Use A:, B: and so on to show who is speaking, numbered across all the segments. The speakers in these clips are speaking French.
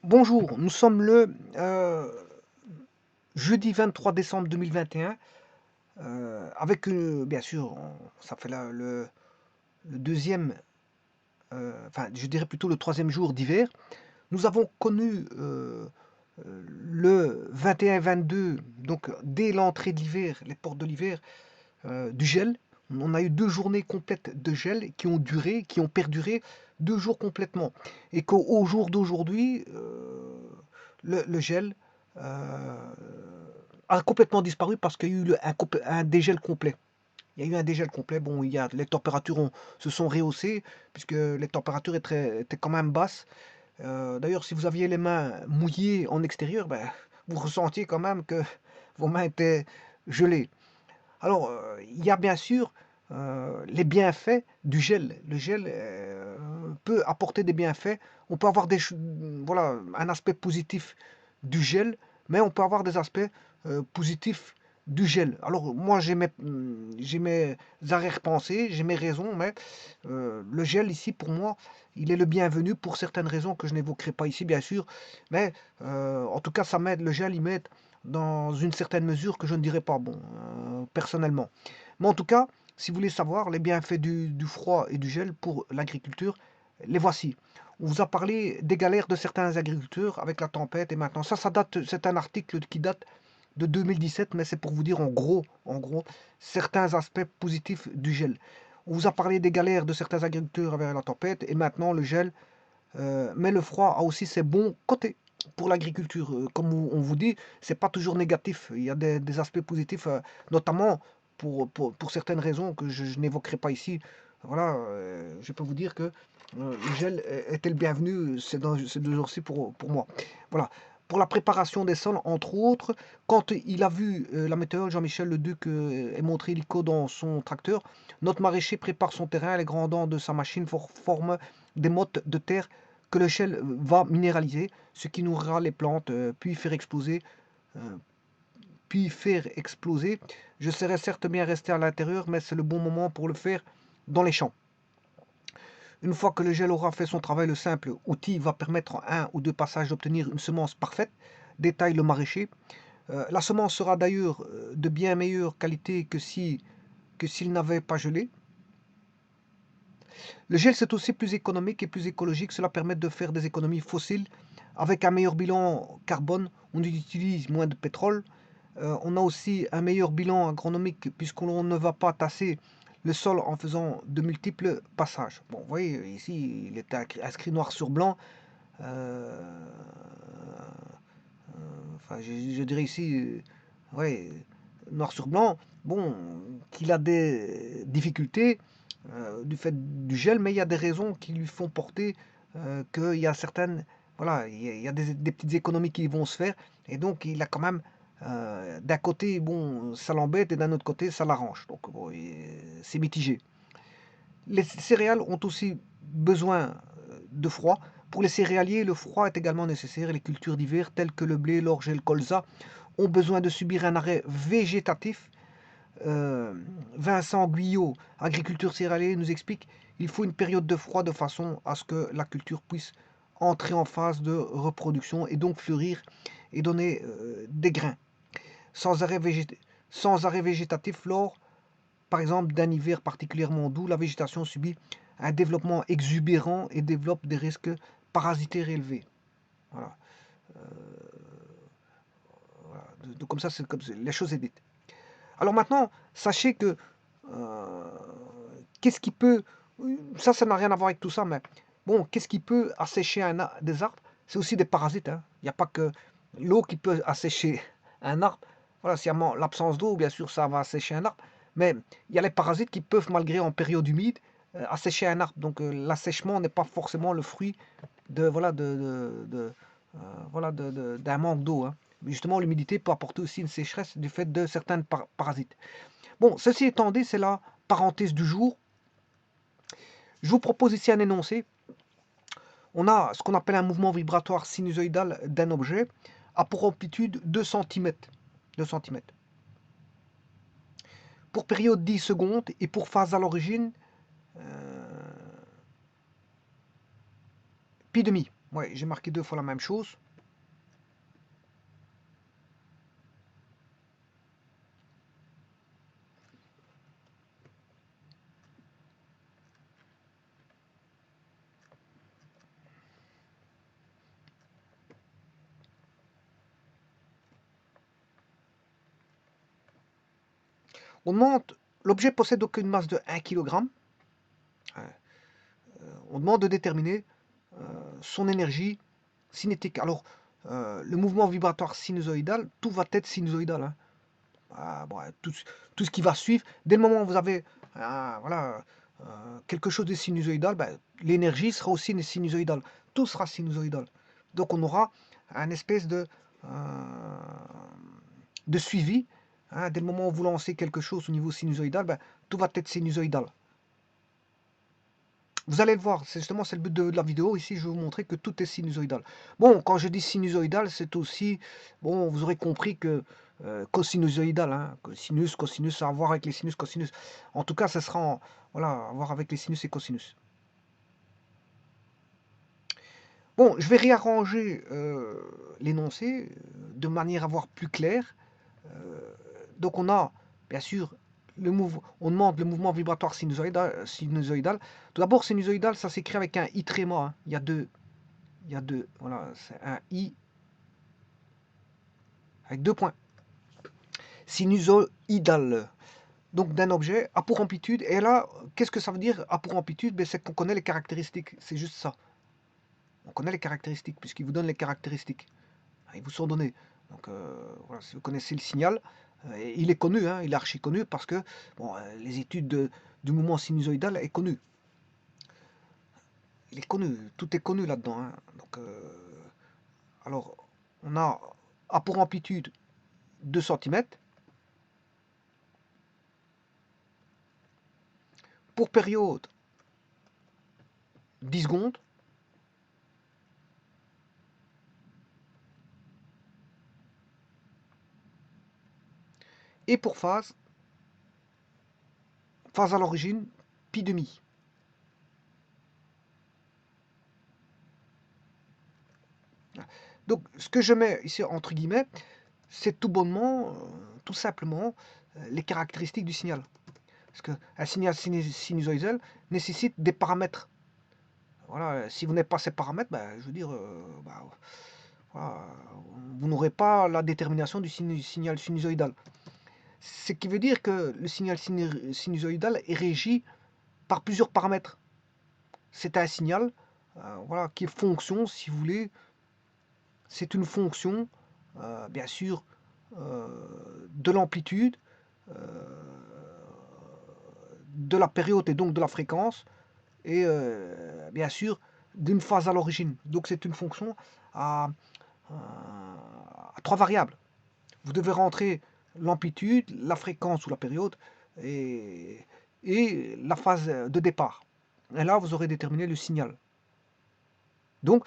A: Bonjour, nous sommes le jeudi 23 décembre 2021, avec bien sûr, ça fait le deuxième, enfin je dirais plutôt le troisième jour d'hiver. Nous avons connu le 21-22, donc dès l'entrée de l'hiver, les portes de l'hiver, du gel. On a eu 2 journées complètes de gel qui ont duré, qui ont perduré 2 jours complètement. Et qu'au jour d'aujourd'hui, le gel euh, a complètement disparu parce qu'il y a eu un dégel complet. Il y a eu un dégel complet. Bon, les températures se sont rehaussées puisque les températures étaient quand même basses. D'ailleurs, si vous aviez les mains mouillées en extérieur, ben, vous ressentiez quand même que vos mains étaient gelées. Alors, il y a bien sûr les bienfaits du gel. Le gel peut apporter des bienfaits. On peut avoir voilà, un aspect positif du gel, mais on peut avoir des aspects positifs du gel. Alors, moi, j'ai mes arrière-pensées, j'ai mes raisons, mais le gel ici, pour moi, il est le bienvenu pour certaines raisons que je n'évoquerai pas ici, bien sûr. Mais en tout cas, ça m'aide, le gel, il m'aide dans une certaine mesure que je ne dirais pas, bon, personnellement. Mais en tout cas, si vous voulez savoir les bienfaits du froid et du gel pour l'agriculture, les voici. On vous a parlé des galères de certains agriculteurs avec la tempête et maintenant. Ça date, c'est un article qui date de 2017, mais c'est pour vous dire en gros, certains aspects positifs du gel. On vous a parlé des galères de certains agriculteurs avec la tempête et maintenant le gel, mais le froid a aussi ses bons côtés pour l'agriculture. Comme on vous dit, c'est pas toujours négatif. Il y a des aspects positifs, notamment pour certaines raisons que je n'évoquerai pas ici. Voilà, je peux vous dire que le gel était le bienvenu ces 2 jours-ci pour moi. Voilà. Pour la préparation des sols, entre autres, quand il a vu la météo, Jean-Michel Leduc est montré l'ICO dans son tracteur, notre maraîcher prépare son terrain, les grands dents de sa machine forment des mottes de terre que le shell va minéraliser, ce qui nourrira les plantes, euh, puis faire exploser. Je serais certes bien resté à l'intérieur, mais c'est le bon moment pour le faire dans les champs. Une fois que le gel aura fait son travail, le simple outil va permettre en un ou deux passages d'obtenir une semence parfaite, détaille le maraîcher. La semence sera d'ailleurs de bien meilleure qualité que s'il n'avait pas gelé. Le gel, c'est aussi plus économique et plus écologique. Cela permet de faire des économies fossiles. Avec un meilleur bilan carbone, on utilise moins de pétrole. On a aussi un meilleur bilan agronomique puisqu'on ne va pas tasser le sol en faisant de multiples passages. Bon, vous voyez, ici, il est inscrit noir sur blanc. Euh, enfin, je dirais ici, ouais, noir sur blanc, bon, qu'il a des difficultés du fait du gel, mais il y a des raisons qui lui font porter qu'il y a certaines, voilà, il y a des petites économies qui vont se faire, et donc il a quand même, d'un côté, bon, ça l'embête, et d'un autre côté, ça l'arrange. Donc, bon, c'est mitigé. Les céréales ont aussi besoin de froid. Pour les céréaliers, le froid est également nécessaire. Les cultures d'hiver, telles que le blé, l'orge et le colza, ont besoin de subir un arrêt végétatif. Euh, Vincent Guyot, agriculteur céréalier, nous explique qu'il faut une période de froid de façon à ce que la culture puisse entrer en phase de reproduction et donc fleurir et donner des grains. Sans arrêt, sans arrêt végétatif, lors par exemple d'un hiver particulièrement doux, la végétation subit un développement exubérant et développe des risques parasitaires élevés. Voilà. Voilà. Comme ça, c'est comme les choses est dites. Alors maintenant, sachez que euh, qu'est-ce qui peut, ça n'a rien à voir avec tout ça, mais bon, qu'est-ce qui peut assécher des arbres? C'est aussi des parasites, hein. Il n'y a pas que l'eau qui peut assécher un arbre. Voilà, s'il y a l'absence d'eau, bien sûr, ça va assécher un arbre. Mais il y a les parasites qui peuvent, malgré en période humide, assécher un arbre. Donc l'assèchement n'est pas forcément le fruit de voilà voilà d'un manque d'eau, hein. Mais justement, l'humidité peut apporter aussi une sécheresse du fait de certains parasites. Bon, ceci étant dit, c'est la parenthèse du jour. Je vous propose ici un énoncé. On a ce qu'on appelle un mouvement vibratoire sinusoïdal d'un objet à pour amplitude 2 cm. 2 cm. Pour période 10 secondes et pour phase à l'origine, pi demi. Ouais, j'ai marqué 2 fois la même chose. On demande, l'objet possède aucune masse de 1 kg. On demande de déterminer son énergie cinétique. Alors, le mouvement vibratoire sinusoïdal, tout va être sinusoïdal. Hein. Bon, tout ce qui va suivre, dès le moment où vous avez voilà, quelque chose de sinusoïdal, ben, l'énergie sera aussi sinusoïdale. Tout sera sinusoïdal. Donc on aura un espèce de suivi. Hein, dès le moment où vous lancez quelque chose au niveau sinusoïdal, ben, tout va être sinusoïdal. Vous allez le voir, c'est justement c'est le but de la vidéo. Ici, je vais vous montrer que tout est sinusoïdal. Bon, quand je dis sinusoïdal, c'est aussi, bon, vous aurez compris que cosinusoïdal, hein, sinus, cosinus, ça a à voir avec les sinus, cosinus. En tout cas, ça sera, voilà, à voir avec les sinus et cosinus. Bon, je vais réarranger l'énoncé de manière à voir plus clair. Donc on a, bien sûr, on demande le mouvement vibratoire sinusoïdal. Tout d'abord, sinusoïdal, ça s'écrit avec un i tréma. Hein. Il y a deux, voilà, c'est un i avec 2 points. Sinusoïdal. Donc d'un objet a pour amplitude. Et là, qu'est-ce que ça veut dire a pour amplitude? Ben, c'est qu'on connaît les caractéristiques. C'est juste ça. On connaît les caractéristiques, puisqu'il vous donne les caractéristiques. Ils vous sont donnés. Donc voilà, si vous connaissez le signal, il est connu, hein, il est archi connu parce que bon, les études du mouvement sinusoïdal est connu. Il est connu, tout est connu là-dedans. Hein. Donc, alors, on a pour amplitude 2 cm, pour période 10 secondes, et pour phase à l'origine, pi demi. Donc, ce que je mets ici entre guillemets, c'est tout bonnement, tout simplement, les caractéristiques du signal. Parce qu'un signal sinusoïdal nécessite des paramètres. Voilà, si vous n'avez pas ces paramètres, ben, je veux dire, voilà, vous n'aurez pas la détermination du signal sinusoïdal. Ce qui veut dire que le signal sinusoïdal est régi par plusieurs paramètres. C'est un signal voilà, qui est fonction, si vous voulez, c'est une fonction, bien sûr, de l'amplitude, euh, de la période et donc de la fréquence, et bien sûr d'une phase à l'origine. Donc c'est une fonction à 3 variables. Vous devez rentrer l'amplitude, la fréquence ou la période et, la phase de départ. Et là, vous aurez déterminé le signal. Donc,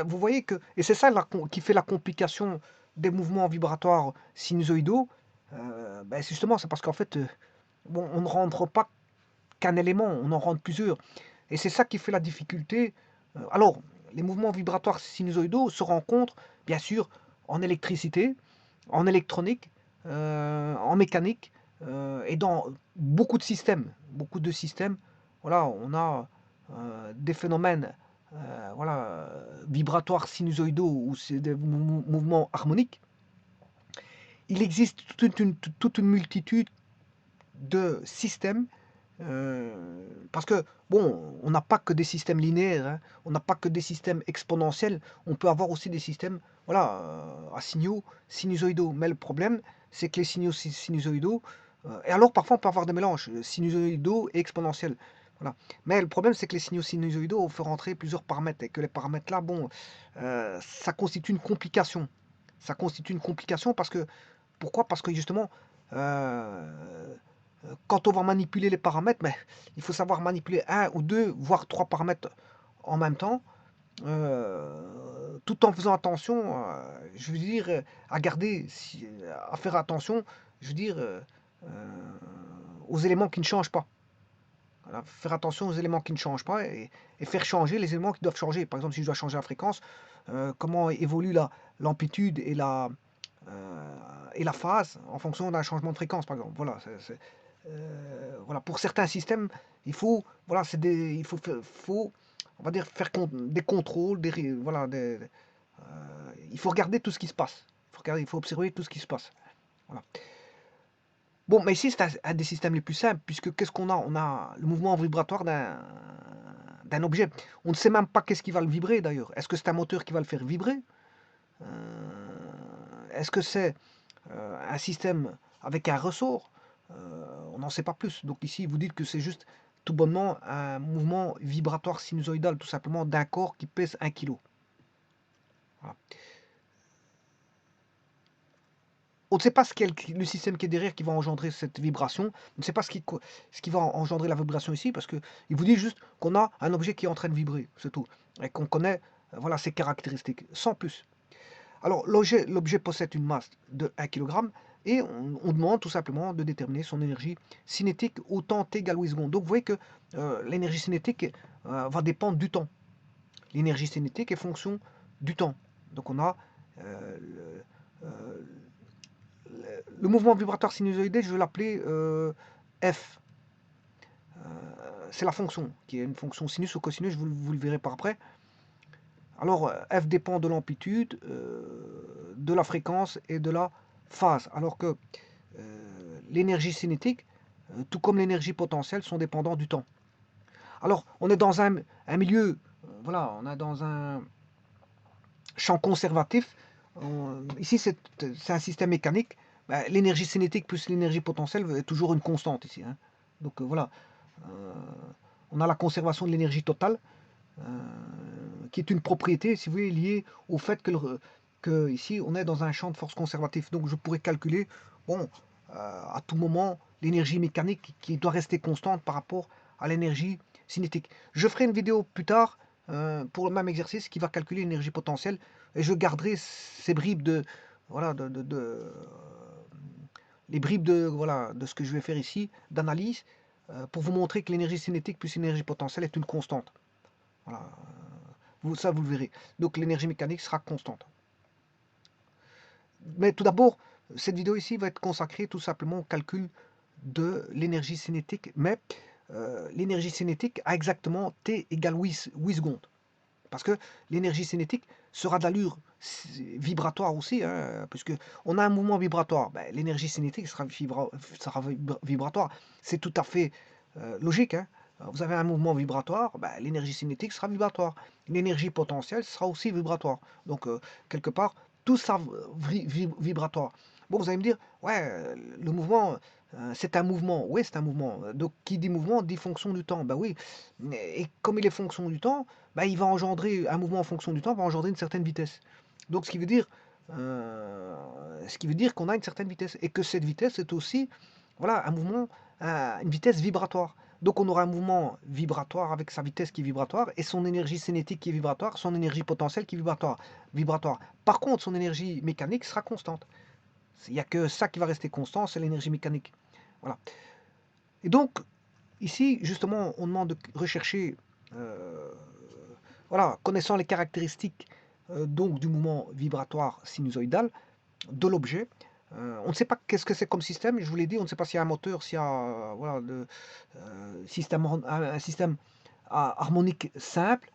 A: vous voyez que, et c'est ça qui fait la complication des mouvements vibratoires sinusoïdaux, ben justement, c'est parce qu'en fait, bon, on ne rentre pas qu'un élément, on en rentre plusieurs. Et c'est ça qui fait la difficulté. Alors, les mouvements vibratoires sinusoïdaux se rencontrent, bien sûr, en électricité, en électronique, en mécanique, et dans beaucoup de systèmes. Beaucoup de systèmes, voilà, on a des phénomènes voilà, vibratoires sinusoïdaux ou c'est des mouvements harmoniques. Il existe toute une multitude de systèmes parce que, bon, on n'a pas que des systèmes linéaires, hein, on n'a pas que des systèmes exponentiels, on peut avoir aussi des systèmes voilà, à signaux sinusoïdaux. Mais le problème, c'est que les signaux sinusoïdaux, et alors parfois on peut avoir des mélanges sinusoïdaux et exponentiels. Voilà. Mais le problème, c'est que les signaux sinusoïdaux, on fait rentrer plusieurs paramètres et que les paramètres là, bon, ça constitue une complication. Ça constitue une complication parce que, pourquoi? Parce que justement, quand on va manipuler les paramètres, mais il faut savoir manipuler un ou deux, voire 3 paramètres en même temps, tout en faisant attention, je veux dire, à garder, à faire attention, je veux dire, aux éléments qui ne changent pas. Voilà, faire attention aux éléments qui ne changent pas et faire changer les éléments qui doivent changer. Par exemple, si je dois changer la fréquence, comment évolue l'amplitude et la phase en fonction d'un changement de fréquence, par exemple. Voilà, voilà. Pour certains systèmes, il faut, voilà, il faut, on va dire, faire des contrôles, voilà, il faut regarder tout ce qui se passe. Il faut observer tout ce qui se passe. Voilà. Bon, mais ici, c'est un des systèmes les plus simples, puisque qu'est-ce qu'on a? On a le mouvement vibratoire d'un objet. On ne sait même pas qu'est-ce qui va le vibrer, d'ailleurs. Est-ce que c'est un moteur qui va le faire vibrer? Est-ce que c'est un système avec un ressort? On n'en sait pas plus. Donc ici, vous dites que c'est juste tout bonnement un mouvement vibratoire sinusoïdal, tout simplement, d'un corps qui pèse 1 kg. Voilà. On ne sait pas ce qu'est le système qui est derrière qui va engendrer cette vibration. On ne sait pas ce qui va engendrer la vibration ici, parce qu'il vous dit juste qu'on a un objet qui est en train de vibrer, c'est tout. Et qu'on connaît voilà, ses caractéristiques, sans plus. Alors, l'objet possède une masse de 1 kg et on demande tout simplement de déterminer son énergie cinétique au temps t égale 8 secondes. Donc, vous voyez que l'énergie cinétique va dépendre du temps. L'énergie cinétique est fonction du temps. Donc, on a le mouvement vibratoire sinusoïdé, je vais l'appeler F. C'est la fonction, qui est une fonction sinus ou cosinus, vous le verrez par après. Alors, F dépend de l'amplitude, de la fréquence et de la phase. Alors que l'énergie cinétique, tout comme l'énergie potentielle, sont dépendants du temps. Alors, on est dans un milieu, voilà, on est dans un champ conservatif. Ici, c'est un système mécanique. Ben, l'énergie cinétique plus l'énergie potentielle est toujours une constante ici. Hein. Donc voilà, on a la conservation de l'énergie totale, qui est une propriété, si vous voulez, liée au fait que ici, on est dans un champ de force conservatif. Donc je pourrais calculer, bon, à tout moment, l'énergie mécanique qui doit rester constante par rapport à l'énergie cinétique. Je ferai une vidéo plus tard pour le même exercice qui va calculer l'énergie potentielle et je garderai ces bribes de, voilà, les bribes de ce que je vais faire ici, d'analyse, pour vous montrer que l'énergie cinétique plus l'énergie potentielle est une constante. Voilà. Ça, vous le verrez. Donc l'énergie mécanique sera constante. Mais tout d'abord, cette vidéo ici va être consacrée tout simplement au calcul de l'énergie cinétique. Mais l'énergie cinétique a exactement t égale 8 secondes. Parce que l'énergie cinétique sera d'allure vibratoire aussi, hein, puisque on a un mouvement vibratoire. Ben, l'énergie cinétique sera vibratoire. C'est tout à fait logique. Hein. Vous avez un mouvement vibratoire, ben, l'énergie cinétique sera vibratoire. L'énergie potentielle sera aussi vibratoire. Donc, quelque part, tout sera vibratoire. Bon, vous allez me dire, ouais, le mouvement, c'est un mouvement. Oui, c'est un mouvement. Donc, qui dit mouvement dit fonction du temps. Ben oui. Et comme il est fonction du temps, ben, il va engendrer, un mouvement en fonction du temps va engendrer une certaine vitesse. Donc, ce qui veut dire qu'on a une certaine vitesse. Et que cette vitesse est aussi, voilà, un mouvement à une vitesse vibratoire. Donc on aura un mouvement vibratoire avec sa vitesse qui est vibratoire et son énergie cinétique qui est vibratoire, son énergie potentielle qui est vibratoire. Par contre, son énergie mécanique sera constante. Il n'y a que ça qui va rester constant, c'est l'énergie mécanique. Voilà. Et donc, ici, justement, on demande de rechercher, voilà, connaissant les caractéristiques donc du mouvement vibratoire sinusoïdal de l'objet. On ne sait pas qu'est-ce que c'est comme système, je vous l'ai dit, on ne sait pas s'il y a un moteur, s'il y a voilà, un système harmonique simple,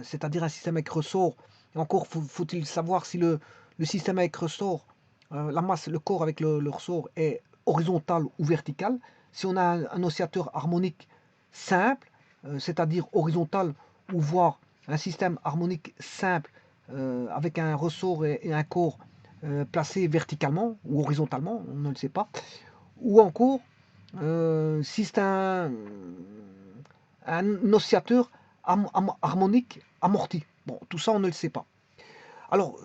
A: c'est-à-dire un système avec ressort. Et encore, faut-il savoir si le système avec ressort, la masse, le corps avec le ressort est horizontal ou vertical. Si on a un oscillateur harmonique simple, c'est-à-dire horizontal, ou voire un système harmonique simple avec un ressort et un corps placé verticalement ou horizontalement, on ne le sait pas, ou encore si c'est un oscillateur harmonique amorti. Bon, tout ça on ne le sait pas. Alors,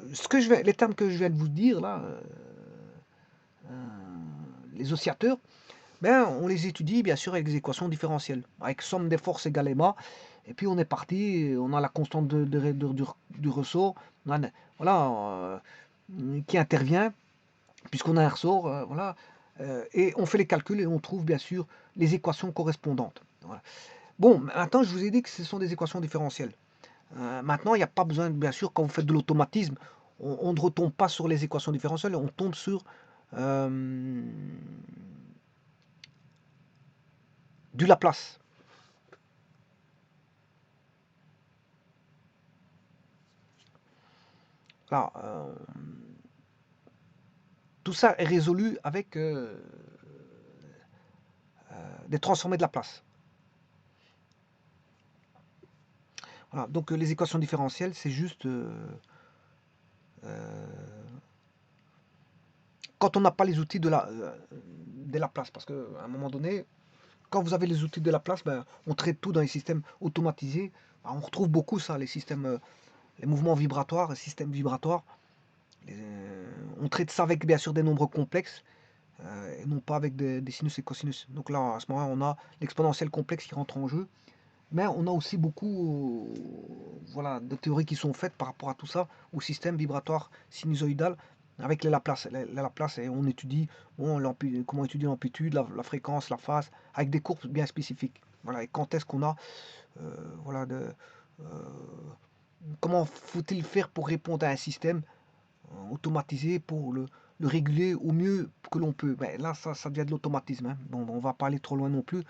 A: les termes que je viens de vous dire là, les oscillateurs, ben, on les étudie bien sûr avec des équations différentielles, avec somme des forces égale MA, et puis on est parti, on a la constante du ressort, voilà, qui intervient, puisqu'on a un ressort, voilà, Et on fait les calculs et on trouve bien sûr les équations correspondantes. Voilà. Bon, maintenant je vous ai dit que ce sont des équations différentielles. Maintenant, il n'y a pas besoin, bien sûr, quand vous faites de l'automatisme, on ne retombe pas sur les équations différentielles, on tombe sur du Laplace. Là, tout ça est résolu avec des transformés de Laplace. Voilà, donc les équations différentielles, c'est juste quand on n'a pas les outils de Laplace. Parce qu'à un moment donné, quand vous avez les outils de Laplace, ben, on traite tout dans les systèmes automatisés. Alors, on retrouve beaucoup ça, les systèmes, les mouvements vibratoires, les systèmes vibratoires. On traite ça avec bien sûr des nombres complexes. Et non pas avec des sinus et cosinus. Donc là, à ce moment-là, on a l'exponentielle complexe qui rentre en jeu. Mais on a aussi beaucoup voilà, de théories qui sont faites par rapport à tout ça, au système vibratoire sinusoïdal, avec les Laplace. Les Laplace, et on étudie bon, comment étudier l'amplitude, la fréquence, la phase, avec des courbes bien spécifiques. Voilà, et quand est-ce qu'on a, voilà, comment faut-il faire pour répondre à un système automatisé pour le réguler au mieux que l'on peut. Ben, là, ça devient de l'automatisme. Hein. Bon, on va pas aller trop loin non plus.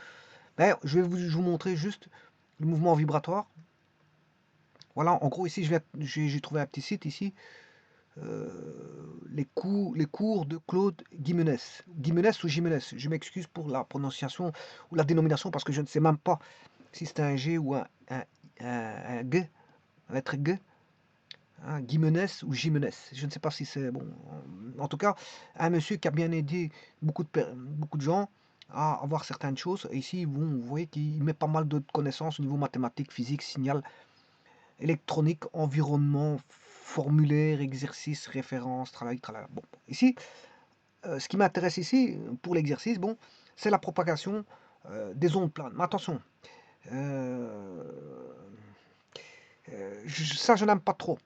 A: Ben, je vais vous montrer juste le mouvement vibratoire. Voilà, en gros, ici, j'ai trouvé un petit site ici. Les cours de Claude Guimenes. Guimenes ou Jimenez. Je m'excuse pour la prononciation ou la dénomination parce que je ne sais même pas si c'est un G ou un G, la lettre G. Hein, Guimenes ou Jimenez, je ne sais pas si c'est bon. En tout cas, un monsieur qui a bien aidé beaucoup de gens à avoir certaines choses. Et ici, vous voyez qu'il met pas mal de connaissances au niveau mathématique, physique, signal, électronique, environnement, formulaire, exercice, référence, travail, travail. Bon, ici, ce qui m'intéresse ici, pour l'exercice, bon, c'est la propagation des ondes planes. Mais attention, ça, je n'aime pas trop.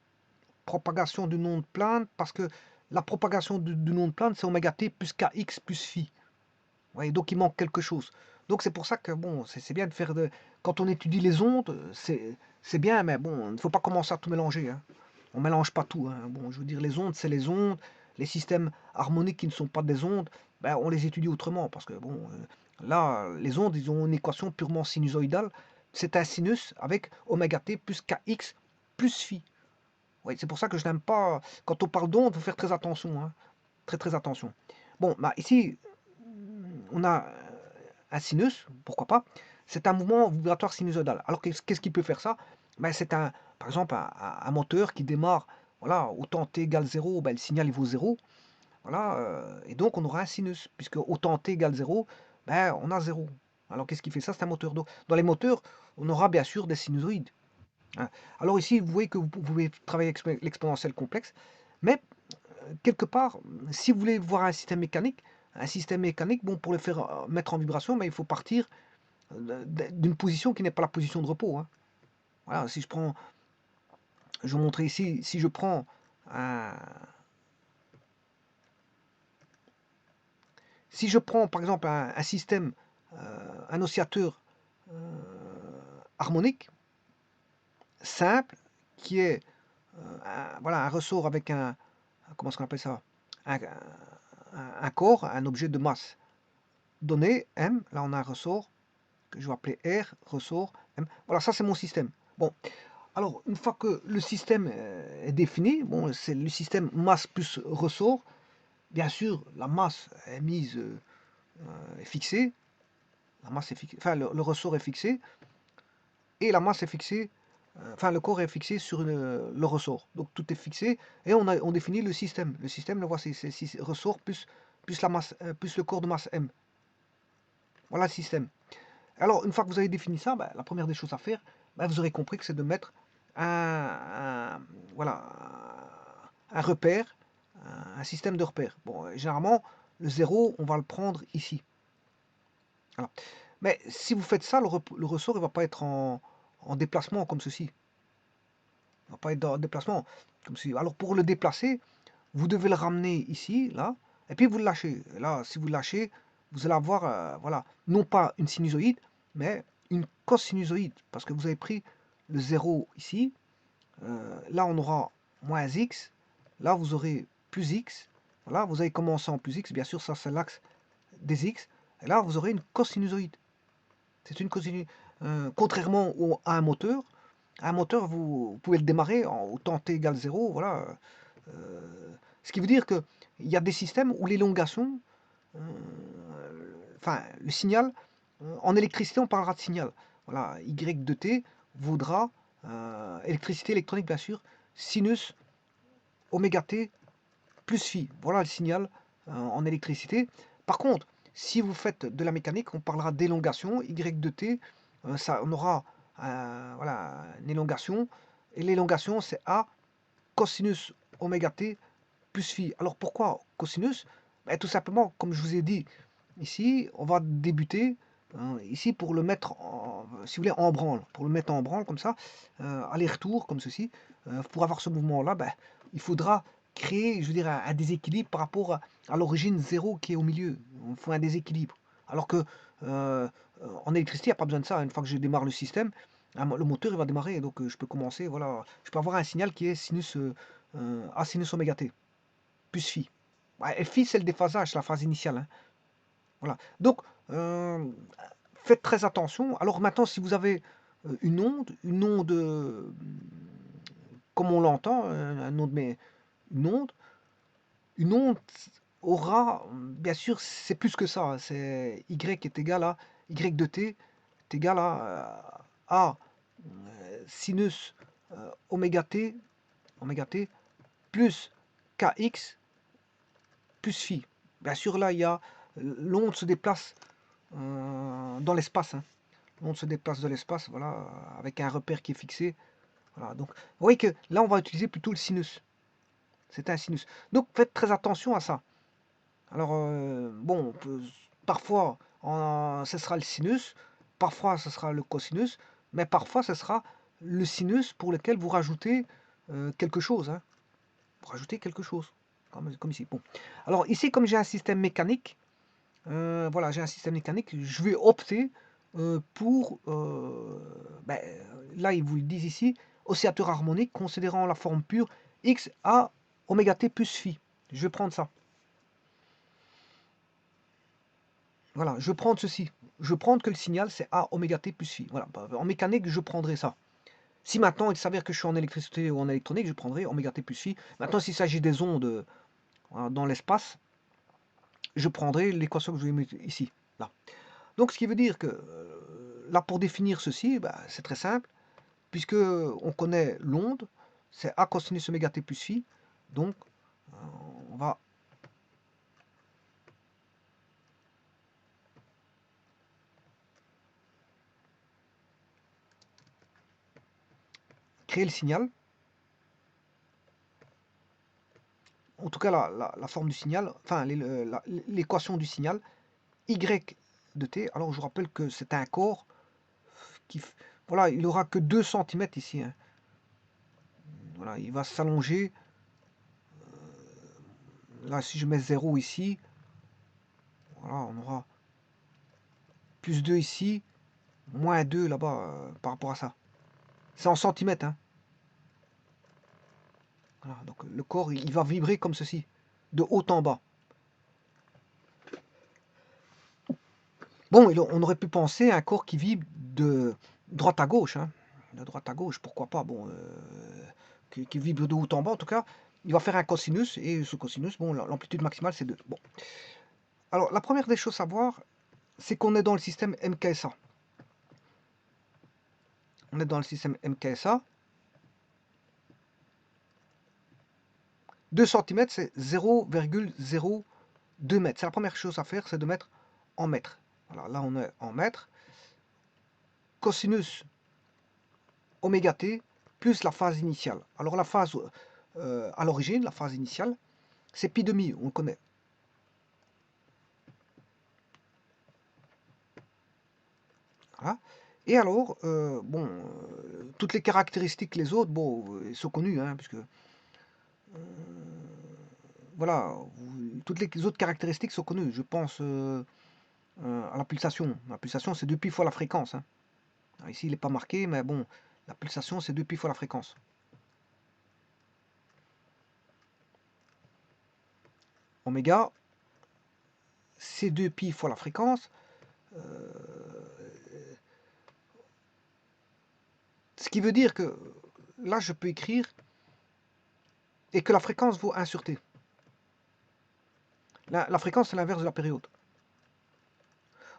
A: Propagation d'une onde plane, parce que la propagation d'une onde plane, c'est oméga t plus kx plus phi. Ouais, donc il manque quelque chose. Donc c'est pour ça que bon, c'est bien de faire de. Quand on étudie les ondes, c'est bien, mais bon, il ne faut pas commencer à tout mélanger. Hein. On mélange pas tout. Hein. Bon, je veux dire, les ondes, c'est les ondes. Les systèmes harmoniques qui ne sont pas des ondes, ben, on les étudie autrement. Parce que bon, là, les ondes, ils ont une équation purement sinusoïdale. C'est un sinus avec oméga t plus kx plus phi. Oui, c'est pour ça que je n'aime pas. Quand on parle d'ondes, il faut faire très attention. Hein. Très très attention. Bon, bah ici, on a un sinus, pourquoi pas. C'est un mouvement vibratoire sinusoïdal. Alors qu'est-ce qui peut faire ça? Ben, c'est par exemple un moteur qui démarre, voilà, au temps t égale 0, ben, le signal il vaut 0. Voilà, et donc on aura un sinus, puisque au temps t égale 0, ben, on a 0. Alors qu'est-ce qui fait ça? C'est un moteur d'eau. Dans les moteurs, on aura bien sûr des sinusoïdes. Hein. Alors ici, vous voyez que vous pouvez travailler avec l'exponentielle complexe, mais quelque part, si vous voulez voir un système mécanique, bon, pour le faire mettre en vibration, mais il faut partir d'une position qui n'est pas la position de repos. Hein. Voilà, si je prends, je vais vous montrer ici, si je prends par exemple un système, un oscillateur harmonique simple, qui est voilà, un ressort avec comment est-ce qu'on appelle ça, un corps, un objet de masse donné, M, là on a un ressort, que je vais appeler R, ressort, M. Voilà, ça c'est mon système. Bon, alors une fois que le système est défini, bon, c'est le système masse plus ressort. Bien sûr, la masse est mise, est fixée, la masse est fixée, enfin le ressort est fixé, et la masse est fixée, enfin le corps est fixé sur le ressort. Donc tout est fixé, et on définit le système. Le système, le voici, c'est ressort plus la masse, plus le corps de masse M. Voilà le système. Alors, une fois que vous avez défini ça, bah, la première des choses à faire, bah, vous aurez compris que c'est de mettre voilà, un repère, un système de repère. Bon, généralement, le 0, on va le prendre ici. Voilà. Mais si vous faites ça, le ressort ne va pas être en déplacement comme ceci. Il ne va pas être en déplacement comme ceci. Alors, pour le déplacer, vous devez le ramener ici, là, et puis vous le lâchez. Et là, si vous le lâchez, vous allez avoir, voilà, non pas une sinusoïde, mais une cosinusoïde, parce que vous avez pris le 0 ici. Là, on aura moins x. Là, vous aurez plus x. Voilà, vous avez commencé en plus x. Bien sûr, ça, c'est l'axe des x. Et là, vous aurez une cosinusoïde. C'est une cosinusoïde. Contrairement à un moteur, vous pouvez le démarrer au temps t égale 0. Voilà. Ce qui veut dire qu'il y a des systèmes où l'élongation, enfin, le signal, en électricité, on parlera de signal. Voilà, y de t vaudra, électricité électronique, bien sûr, sinus oméga t plus phi. Voilà le signal en électricité. Par contre, si vous faites de la mécanique, on parlera d'élongation, y de t, ça, on aura voilà, une élongation, et l'élongation, c'est A cosinus oméga t plus phi. Alors pourquoi cosinus? Ben, tout simplement, comme je vous ai dit, ici, on va débuter ici pour le mettre, si vous voulez, en branle. Pour le mettre en branle comme ça, aller-retour comme ceci. Pour avoir ce mouvement-là, ben, il faudra créer, je veux dire, un déséquilibre par rapport à l'origine 0 qui est au milieu. Il faut un déséquilibre. Alors que en électricité, il n'y a pas besoin de ça. Une fois que je démarre le système, le moteur il va démarrer. Donc je peux commencer, voilà. Je peux avoir un signal qui est sinus A sinus oméga t plus phi. Ouais, et phi, c'est le déphasage, c'est la phase initiale. Hein. Voilà. Donc, faites très attention. Alors maintenant, si vous avez une onde comme on l'entend, un onde, mais une onde, une onde aura, bien sûr, c'est plus que ça. Hein. C'est y est égal à y de t est égal à sinus oméga t plus kx plus phi. Bien sûr, là, il y a l'onde se déplace dans l'espace. Hein. L'onde se déplace dans l'espace, voilà, avec un repère qui est fixé. Voilà, donc, vous voyez que là, on va utiliser plutôt le sinus. C'est un sinus. Donc, faites très attention à ça. Alors, bon, parfois, ce sera le sinus, parfois, ce sera le cosinus, mais parfois, ce sera le sinus pour lequel vous rajoutez quelque chose. Hein. Vous rajoutez quelque chose, comme ici. Bon. Alors, ici, comme j'ai un système mécanique, voilà, j'ai un système mécanique, je vais opter pour, ben, là ils vous le disent ici, oscillateur harmonique considérant la forme pure x à oméga t plus phi. Je vais prendre ça. Voilà, je vais prendre ceci. Je vais prendre que le signal c'est a oméga t plus phi. Voilà, en mécanique je prendrai ça. Si maintenant il s'avère que je suis en électricité ou en électronique, je prendrai oméga t plus phi. Maintenant s'il s'agit des ondes dans l'espace, je prendrai l'équation que je vais mettre ici. Là. Donc ce qui veut dire que là pour définir ceci, bah, c'est très simple, puisque on connaît l'onde, c'est A cosinus oméga t plus phi, donc on va créer le signal, en tout cas la forme du signal, enfin l'équation du signal, Y de t, alors je vous rappelle que c'est un corps qui, voilà, il n'aura que 2 cm ici, hein. Voilà, il va s'allonger, là si je mets 0 ici, voilà, on aura plus 2 ici, moins 2 là-bas par rapport à ça. C'est en centimètres. Hein. Voilà, donc le corps, il va vibrer comme ceci, de haut en bas. Bon, on aurait pu penser à un corps qui vibre de droite à gauche. Hein. De droite à gauche, pourquoi pas. Bon, qui vibre de haut en bas, en tout cas, il va faire un cosinus, et ce cosinus, bon, l'amplitude maximale, c'est 2. Bon. Alors, la première des choses à voir, c'est qu'on est dans le système MKSA. On est dans le système MKSA. 2 cm, c'est 0,02 mètres. C'est la première chose à faire, c'est de mettre en mètres. Voilà, là, on est en mètres. Cosinus oméga t plus la phase initiale. Alors, la phase à l'origine, la phase initiale, c'est pi demi, on connaît. Voilà. Et alors, bon, toutes les caractéristiques, les autres, bon, ils sont connus, hein, puisque voilà, toutes les autres caractéristiques sont connues. Je pense à la pulsation. La pulsation, c'est 2 pi fois la fréquence, hein. Alors ici, il n'est pas marqué, mais bon, la pulsation, c'est 2 pi fois la fréquence. Oméga, c'est 2 pi fois la fréquence. Ce qui veut dire que là, je peux écrire et que la fréquence vaut 1 sur t. La fréquence, c'est l'inverse de la période.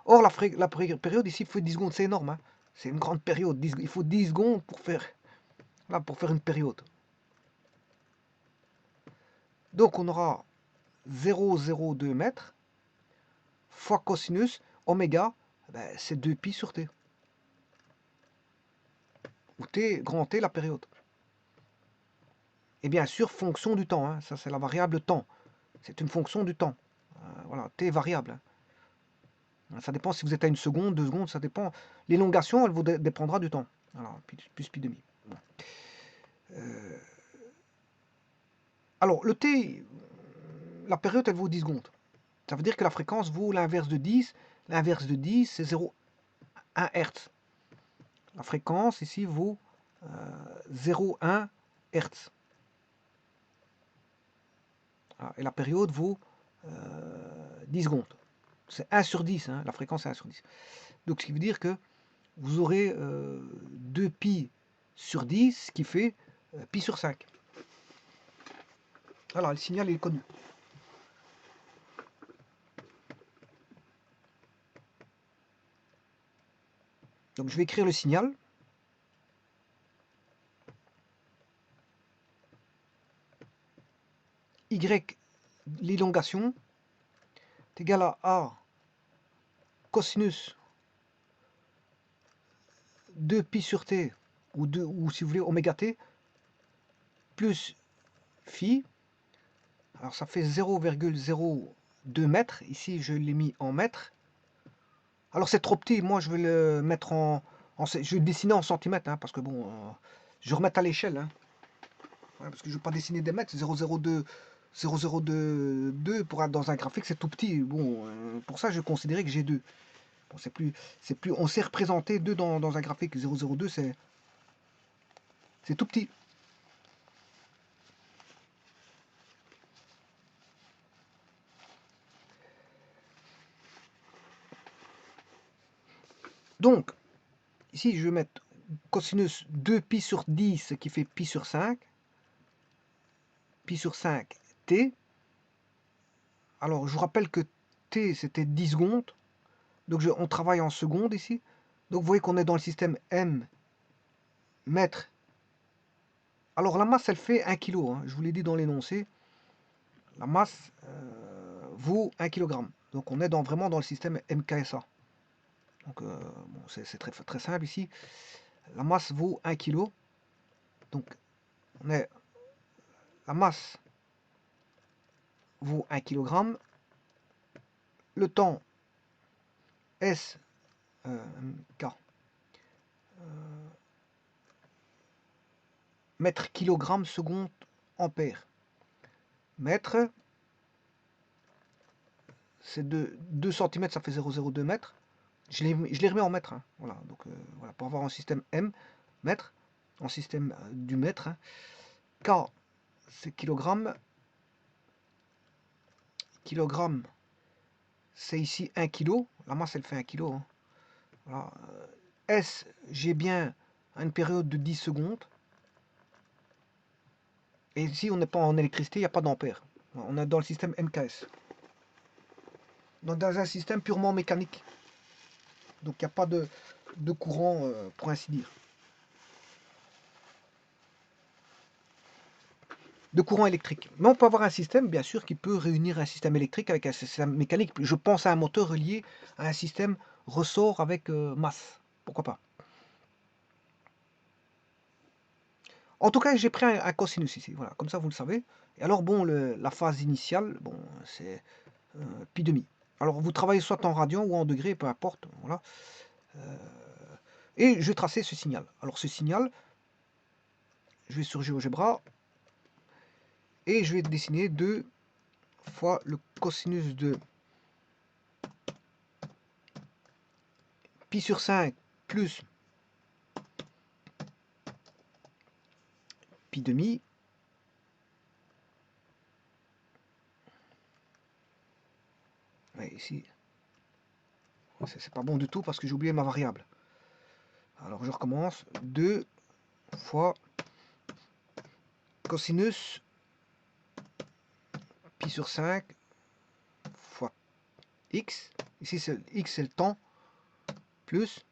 A: Or, la période ici, il faut 10 secondes, c'est énorme, hein. C'est une grande période. Il faut 10 secondes pour faire, là, pour faire une période. Donc, on aura 0,02 mètres fois cosinus oméga, ben, c'est 2 pi sur t. Où t, grand T, la période. Et bien sûr, fonction du temps, hein. Ça, c'est la variable temps. C'est une fonction du temps. Voilà, t est variable, hein. Ça dépend si vous êtes à 1 seconde, 2 secondes, ça dépend. L'élongation, elle vous dépendra du temps. Alors, plus pi demi. Bon. Alors, le t, la période, elle vaut 10 secondes. Ça veut dire que la fréquence vaut l'inverse de 10. L'inverse de 10, c'est 0,1 Hz. La fréquence, ici, vaut 0,1 Hz. Et la période vaut 10 secondes. C'est 1 sur 10, hein, la fréquence est 1 sur 10. Donc, ce qui veut dire que vous aurez 2 pi sur 10, ce qui fait pi sur 5. Voilà, le signal est connu. Donc, je vais écrire le signal. Y, l'élongation, est égal à A cosinus 2 pi sur t, ou si vous voulez oméga t, plus phi. Alors ça fait 0,02 mètres. Ici, je l'ai mis en mètres. Alors c'est trop petit. Moi, je vais le mettre je vais le dessiner en centimètres, hein, parce que bon, je vais remettre à l'échelle. Hein. Ouais, parce que je ne vais pas dessiner des mètres. 0,02 pour être dans un graphique, c'est tout petit. Bon, pour ça, je considérais que j'ai 2. Bon, c'est plus, on sait représenter 2 dans un graphique. 0,02, c'est tout petit. Donc, ici, je vais mettre cosinus 2 pi sur 10, ce qui fait pi sur 5. Pi sur 5, t. Alors, je vous rappelle que t, c'était 10 secondes. Donc, on travaille en secondes ici. Donc, vous voyez qu'on est dans le système m mètres. Alors, la masse, elle fait 1 kg. Hein. Je vous l'ai dit dans l'énoncé. La masse vaut 1 kg. Donc, on est vraiment dans le système MKSA. Donc, bon, c'est très, très simple ici. La masse vaut 1 kg. Donc, la masse vaut 1 kg. Le temps S K mètre kilogramme seconde ampère. Mètre, c'est 2 cm, ça fait 0,02 mètres. Je les remets en mètres. Hein. Voilà, donc voilà, pour avoir un système M, mètre, en système du mètre. Hein. K, c'est kilogramme. Kilogramme, c'est ici 1 kg. La masse, elle fait 1 kg. Hein. Voilà. S, j'ai bien une période de 10 secondes. Et ici, on n'est pas en électricité, il n'y a pas d'ampère. On est dans le système MKS. Donc dans un système purement mécanique. Donc il n'y a pas de courant, pour ainsi dire. De courant électrique. Mais on peut avoir un système, bien sûr, qui peut réunir un système électrique avec un système mécanique. Je pense à un moteur relié à un système ressort avec masse. Pourquoi pas. En tout cas, j'ai pris un cosinus ici. Voilà, comme ça, vous le savez. Et alors, bon, la phase initiale, bon, c'est pi demi. Alors, vous travaillez soit en radians ou en degrés, peu importe. Voilà. Et je vais tracer ce signal. Alors, ce signal, je vais sur GeoGebra et je vais dessiner 2 fois le cosinus de pi sur 5 plus pi demi. Ouais, ici, c'est pas bon du tout parce que j'ai oublié ma variable. Alors je recommence. 2 fois cosinus pi sur 5 fois x. Ici, x, c'est le temps, plus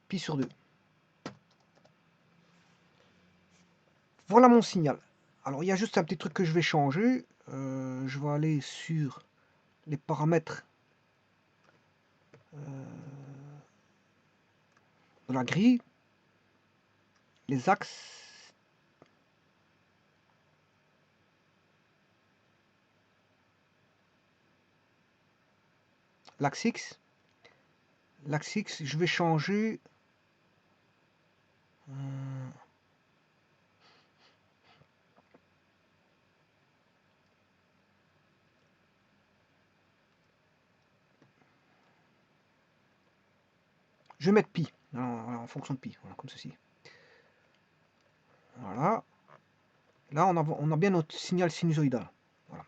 A: pi sur 2. Voilà mon signal. Alors, il y a juste un petit truc que je vais changer. Je vais aller sur les paramètres de la grille, les axes. L'axe X. L'axe X, je vais changer. Je vais mettre pi, en fonction de pi, voilà, comme ceci. Voilà. Là, on a bien notre signal sinusoïdal. Voilà.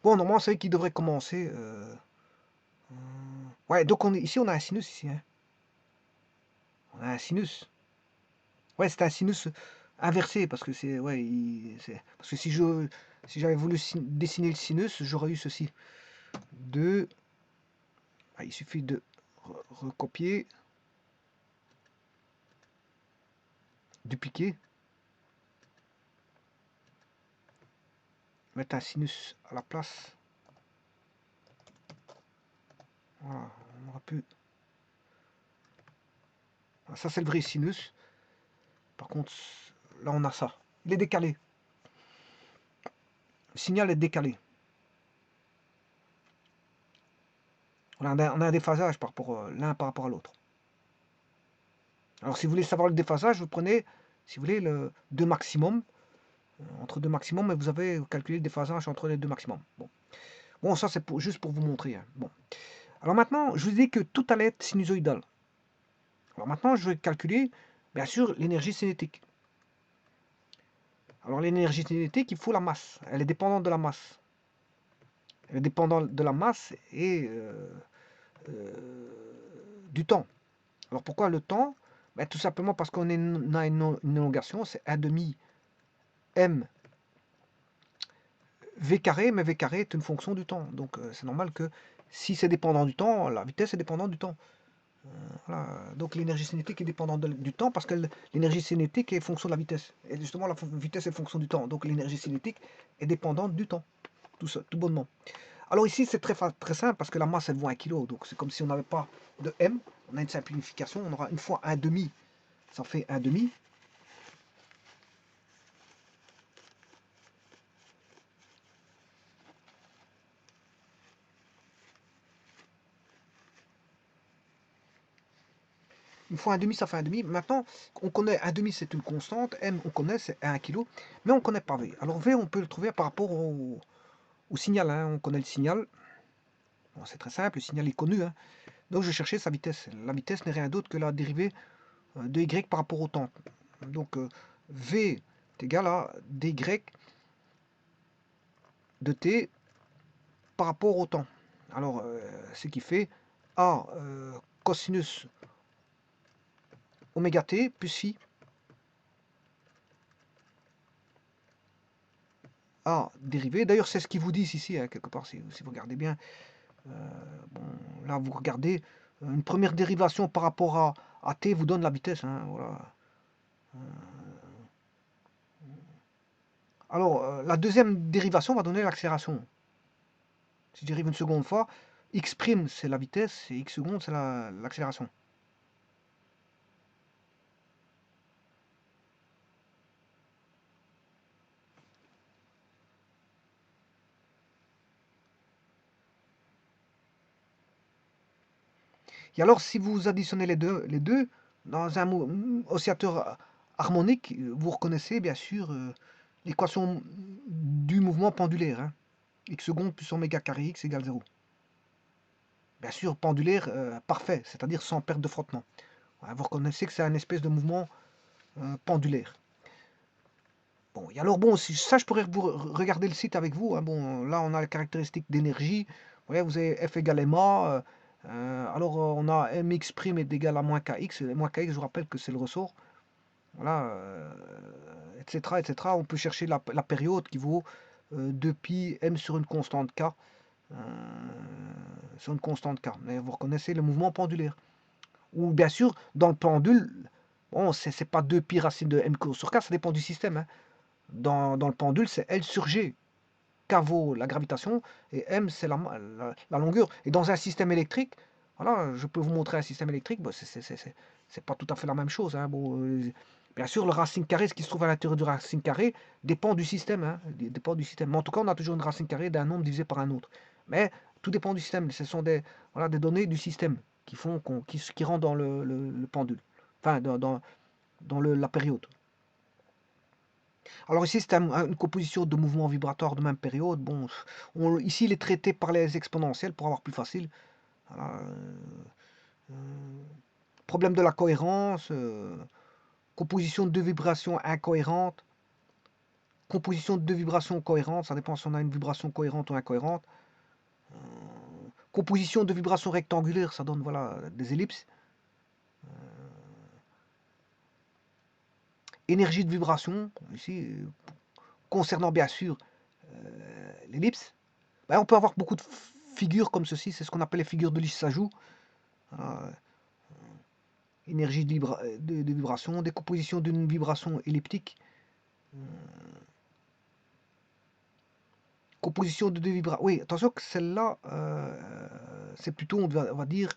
A: Bon, normalement, c'est qui devrait commencer. Ouais, donc ici, on a un sinus ici. Hein. On a un sinus. Ouais, c'est un sinus inversé parce que c'est parce que si j'avais voulu dessiner le sinus, j'aurais eu ceci. Il suffit de recopier, dupliquer, mettre un sinus à la place. Voilà, on aura pu. Ça c'est le vrai sinus. Par contre, là on a ça. Il est décalé. Le signal est décalé. On a un déphasage par rapport l'un par rapport à l'autre. Alors si vous voulez savoir le déphasage, vous prenez, si vous voulez, le 2 maximum. Entre deux maximums, et vous avez calculé le déphasage entre les deux maximums. Bon, ça c'est juste pour vous montrer. Hein. Bon. Alors maintenant, je vous dis que tout allait être sinusoïdal. Alors maintenant, je vais calculer, bien sûr, l'énergie cinétique. Alors l'énergie cinétique, il faut la masse. Elle est dépendante de la masse. Elle est dépendante de la masse et du temps. Alors pourquoi le temps? Ben, tout simplement parce qu'on a une élongation, c'est 1 demi m v carré, mais v carré est une fonction du temps. Donc c'est normal que si c'est dépendant du temps, la vitesse est dépendante du temps. Voilà. Donc l'énergie cinétique est dépendante du temps parce que l'énergie cinétique est fonction de la vitesse. Et justement, la vitesse est fonction du temps. Donc l'énergie cinétique est dépendante du temps. Tout ça, tout bonnement. Alors ici, c'est très simple parce que la masse, elle vaut 1 kg. Donc c'est comme si on n'avait pas de m. On a une simplification. On aura une fois 1 demi. Ça fait 1 demi. Une fois 1 demi, ça fait 1 demi. Maintenant, on connaît 1 demi, c'est une constante. M, on connaît, c'est 1 kg. Mais on ne connaît pas V. Alors V, on peut le trouver par rapport au signal. Hein. On connaît le signal. Bon, c'est très simple, le signal est connu. Hein. Donc je cherchais sa vitesse. La vitesse n'est rien d'autre que la dérivée de y par rapport au temps. Donc V est égal à dy de t par rapport au temps. Alors, ce qui fait A cosinus oméga t plus phi A dérivé. D'ailleurs, c'est ce qu'ils vous disent ici, hein, quelque part, si vous regardez bien. Bon, là, vous regardez, une première dérivation par rapport à t vous donne la vitesse. Hein, voilà. Alors, la deuxième dérivation va donner l'accélération. Si je dérive une seconde fois, x' c'est la vitesse et x secondes c'est l'accélération. Et alors, si vous additionnez les deux dans un oscillateur harmonique, vous reconnaissez bien sûr l'équation du mouvement pendulaire, hein. X secondes plus oméga carré x égale 0. Bien sûr, pendulaire parfait, c'est-à-dire sans perte de frottement. Voilà, vous reconnaissez que c'est un espèce de mouvement pendulaire. Bon, et alors bon, ça je pourrais vous regarder le site avec vous, hein. Bon, là on a les caractéristiques d'énergie. Voilà, vous avez F égale ma. Alors on a mx' est égal à moins kx. Et moins kx, je vous rappelle que c'est le ressort. Voilà, etc., etc. On peut chercher la période qui vaut 2pi m sur une constante k. Sur une constante k. Mais vous reconnaissez le mouvement pendulaire. Ou bien sûr, dans le pendule, bon, c'est pas 2pi racine de m sur k, ça dépend du système, hein. Dans le pendule, c'est L sur G. K vaut la gravitation et M, c'est la longueur. Et dans un système électrique, voilà, je peux vous montrer un système électrique, bon, c'est pas tout à fait la même chose, hein. Bon, bien sûr, le racine carré, ce qui se trouve à l'intérieur du racine carré, dépend du système, hein, dépend du système. Mais en tout cas, on a toujours une racine carrée d'un nombre divisé par un autre. Mais tout dépend du système. Ce sont des, voilà, des données du système qui font qui rentrent dans le pendule, enfin dans la période. Alors ici, c'est une composition de mouvements vibratoires de même période. Bon, ici, il est traité par les exponentielles pour avoir plus facile. Voilà, problème de la cohérence, composition de deux vibrations incohérentes, composition de deux vibrations cohérentes, ça dépend si on a une vibration cohérente ou incohérente. Composition de vibrations rectangulaires, ça donne voilà, des ellipses. Énergie de vibration, ici, concernant bien sûr l'ellipse. Ben, on peut avoir beaucoup de figures comme ceci, c'est ce qu'on appelle les figures de Lissajous. Énergie de vibration, décomposition d'une vibration elliptique, composition de deux vibrations. Oui, attention que celle-là, c'est plutôt, on va dire,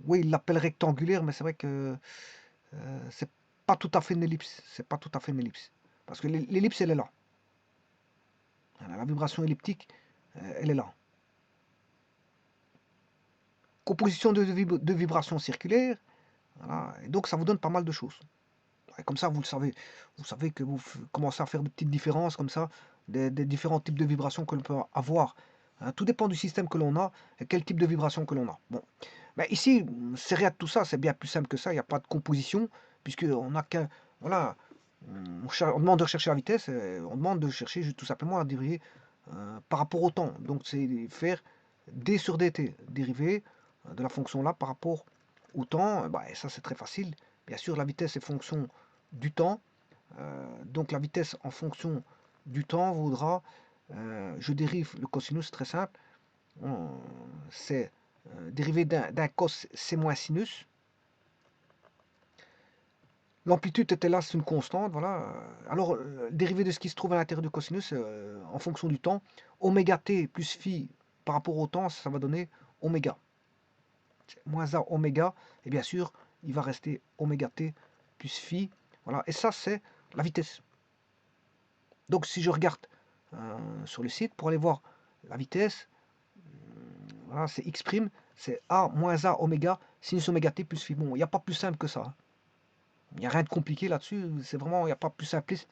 A: oui, il l'appelle rectangulaire, mais c'est vrai que c'est pas tout à fait une ellipse. C'est pas tout à fait une ellipse. Parce que l'ellipse, elle est là. Voilà, la vibration elliptique, elle est là. Composition de vibrations circulaires. Voilà, et donc ça vous donne pas mal de choses. Et comme ça, vous le savez. Vous savez que vous commencez à faire des petites différences comme ça, des différents types de vibrations que l'on peut avoir. Hein, tout dépend du système que l'on a et quel type de vibration que l'on a. Bon. Mais ici, c'est rien de tout ça, c'est bien plus simple que ça. Il n'y a pas de composition, puisqu'on n'a qu'un. Voilà. On demande de rechercher la vitesse, on demande de chercher tout simplement la dérivée par rapport au temps. Donc c'est faire d sur dt, dérivée de la fonction là par rapport au temps. Bah, et ça c'est très facile. Bien sûr, la vitesse est fonction du temps. Donc la vitesse en fonction du temps vaudra, je dérive le cosinus, très simple, c'est dérivé d'un cos c'est moins sinus. L'amplitude était là, c'est une constante, voilà. Alors, dérivé de ce qui se trouve à l'intérieur du cosinus, en fonction du temps, oméga t plus phi par rapport au temps, ça va donner oméga. Moins a oméga, et bien sûr, il va rester oméga t plus phi, voilà. Et ça, c'est la vitesse. Donc, si je regarde sur le site, pour aller voir la vitesse, voilà, c'est x', c'est a moins a oméga, sinus oméga t plus phi. Bon, il n'y a pas plus simple que ça. Il n'y a rien de compliqué là-dessus, c'est vraiment, il n'y a pas plus simpliste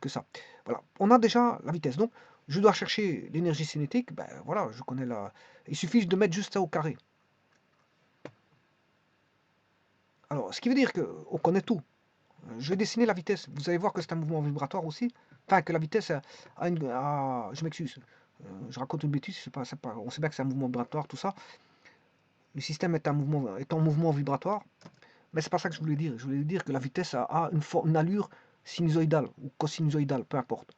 A: que ça. Voilà, on a déjà la vitesse. Donc, je dois chercher l'énergie cinétique. Ben voilà, je connais la. Il suffit de mettre juste ça au carré. Alors, ce qui veut dire qu'on connaît tout. Je vais dessiner la vitesse. Vous allez voir que c'est un mouvement vibratoire aussi. Enfin, que la vitesse a une. Je m'excuse. Je raconte une bêtise. On sait bien que c'est un mouvement vibratoire, tout ça. Le système est en mouvement vibratoire. Mais c'est pas ça que je voulais dire. Je voulais dire que la vitesse a une allure sinusoïdale ou cosinusoïdale, peu importe.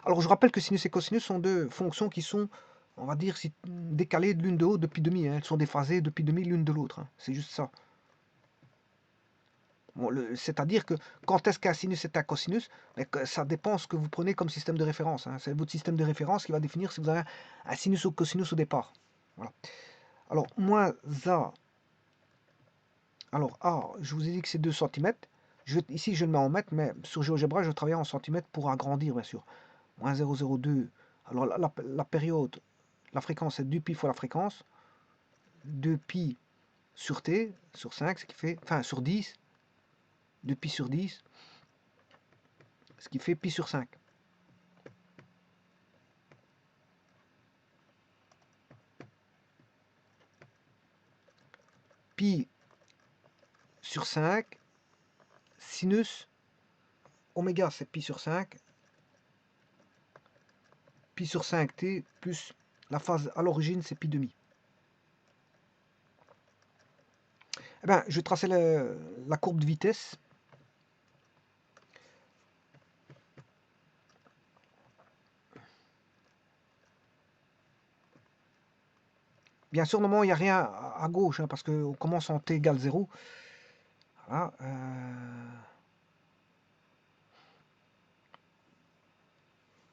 A: Alors je rappelle que sinus et cosinus sont deux fonctions qui sont, on va dire, décalées l'une de l'autre depuis demi. Hein. Elles sont déphasées depuis demi l'une de l'autre. Hein. C'est juste ça. Bon, c'est-à-dire que quand est-ce qu'un sinus est un cosinus, ça dépend ce que vous prenez comme système de référence. Hein. C'est votre système de référence qui va définir si vous avez un sinus ou cosinus au départ. Voilà. Alors, moins A. Alors, A, je vous ai dit que c'est 2 cm. Ici, je le mets en mètres, mais sur GeoGebra, je travaille en centimètres pour agrandir, bien sûr. Moins 0,02. Alors, la période, La fréquence, c'est 2pi fois la fréquence. 2pi sur t, sur 5, ce qui fait, enfin sur 10, 2pi sur 10, ce qui fait pi sur 5. Pi sur 5, sinus, oméga c'est pi sur 5, pi sur 5t plus la phase à l'origine c'est pi demi. Eh ben, je vais tracer la courbe de vitesse. Bien sûr, normalement, il n'y a rien à gauche, hein, parce qu'on commence en t égale 0. Voilà,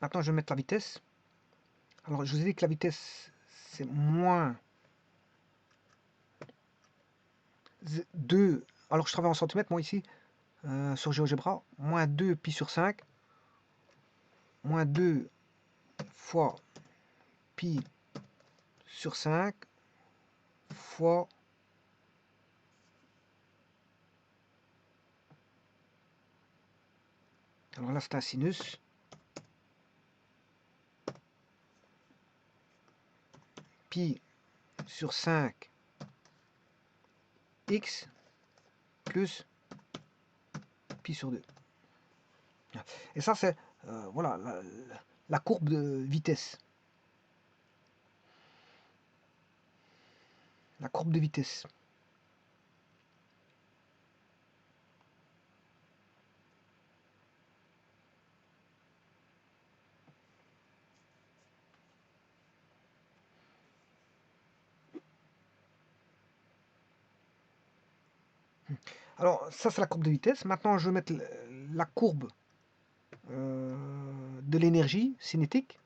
A: maintenant, je vais mettre la vitesse. Alors, je vous ai dit que la vitesse, c'est moins 2. Alors, je travaille en centimètres, moi, ici, sur GeoGebra. Moins 2 pi sur 5. Moins 2 fois pi sur 5 fois alors là c'est un sinus pi sur 5 x plus pi sur 2. Et ça c'est voilà la courbe de vitesse. La courbe de vitesse. Alors ça c'est la courbe de vitesse. Maintenant je vais mettre la courbe de l'énergie cinétique.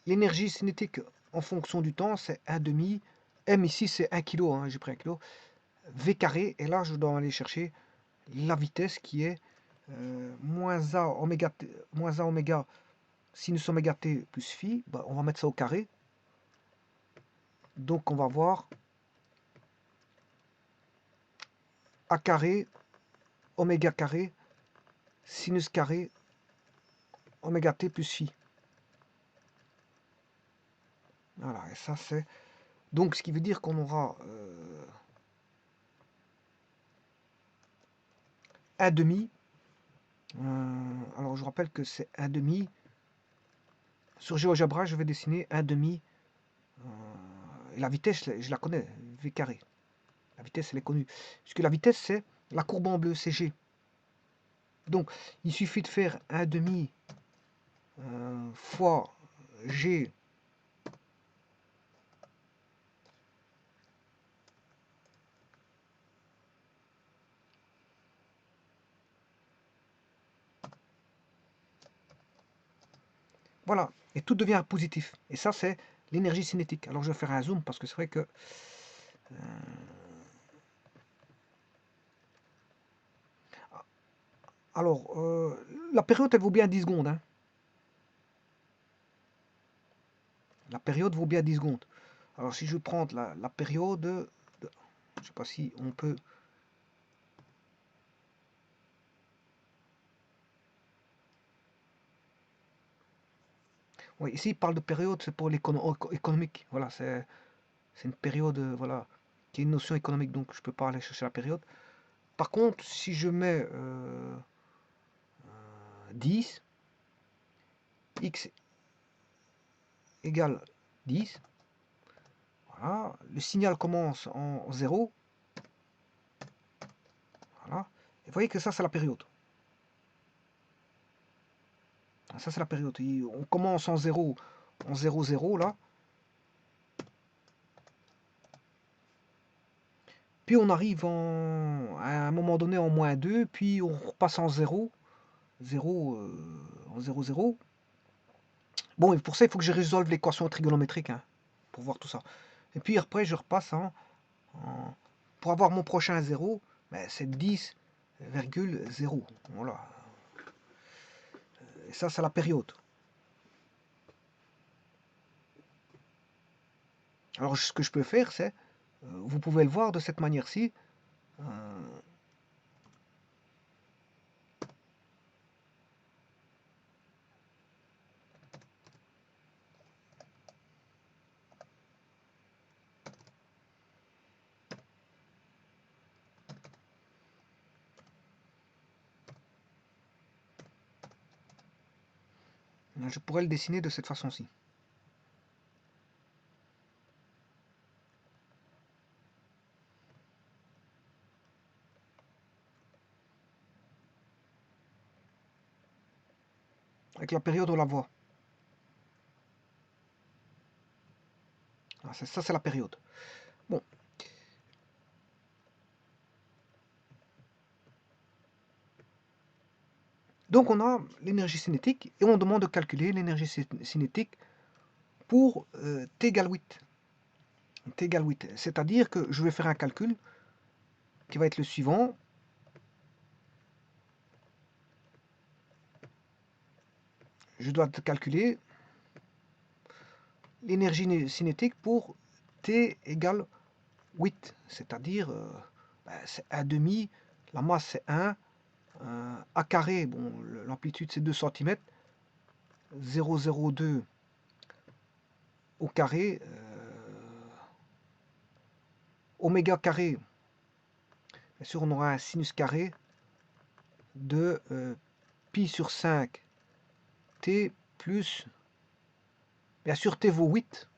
A: L'énergie cinétique en fonction du temps c'est 1/2. M ici c'est 1 kg, hein, j'ai pris 1 kg. V carré, et là je dois aller chercher la vitesse qui est moins A oméga sinus oméga t plus phi. Bah, on va mettre ça au carré. Donc on va voir A carré, oméga carré, sinus carré, oméga t plus phi. Voilà, et ça c'est... Donc ce qui veut dire qu'on aura 1/2. Alors je rappelle que c'est 1/2. Sur GeoGebra, je vais dessiner 1/2. Et la vitesse, je la connais, V carré. La vitesse, elle est connue. Puisque la vitesse, c'est la courbe en bleu, c'est G. Donc, il suffit de faire 1/2 fois G voilà, et tout devient positif. Et ça, c'est l'énergie cinétique. Alors, je vais faire un zoom parce que c'est vrai que... Alors, la période, elle vaut bien 10 secondes. Hein. La période vaut bien 10 secondes. Alors, si je prends la période... je ne sais pas si on peut... Oui, ici, il parle de période, c'est pour l'économique. Voilà, c'est une période, voilà, qui est une notion économique, donc je ne peux pas aller chercher la période. Par contre, si je mets 10, x égale 10, voilà, le signal commence en 0, voilà, et vous voyez que ça, c'est la période. Ça, c'est la période. On commence en 0, 0, là. Puis on arrive à un moment donné en moins 2, puis on repasse en 0, 0, en 0, 0. Bon, et pour ça, il faut que je résolve l'équation trigonométrique, hein, pour voir tout ça. Et puis après, je repasse pour avoir mon prochain 0, ben, c'est 10 virgule 0. Voilà. Et ça, c'est la période. Alors, ce que je peux faire, c'est, vous pouvez le voir de cette manière-ci. Je pourrais le dessiner de cette façon-ci. Avec la période, on la voit. Ça, c'est la période. Bon. Donc, on a l'énergie cinétique et on demande de calculer l'énergie cinétique pour T égale 8. T égale 8. C'est-à-dire que je vais faire un calcul qui va être le suivant. Je dois calculer l'énergie cinétique pour T égale 8, c'est-à-dire c'est 1 demi, la masse c'est 1, A carré, bon, l'amplitude c'est 2 cm, 0,02 au carré, oméga carré, bien sûr on aura un sinus carré de pi sur 5 t plus, bien sûr t vaut 8,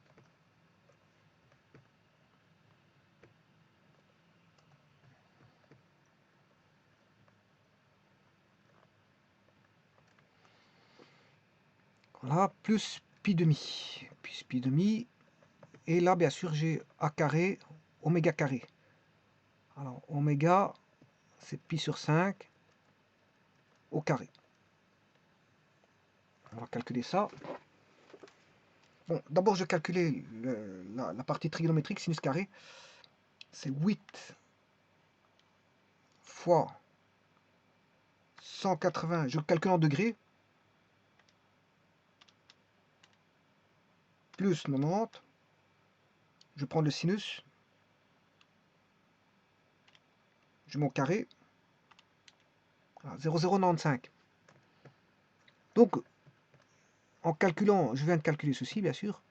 A: voilà, plus pi demi, plus pi demi, et là bien sûr j'ai A carré, oméga carré. Alors oméga c'est pi sur 5 au carré. On va calculer ça. Bon, d'abord je vais calculer la partie trigonométrique, sinus carré. C'est 8 fois 180, je calcule en degrés, plus 90. Je prends le sinus, je mets au carré, 0,095. Donc, en calculant, je viens de calculer ceci, bien sûr.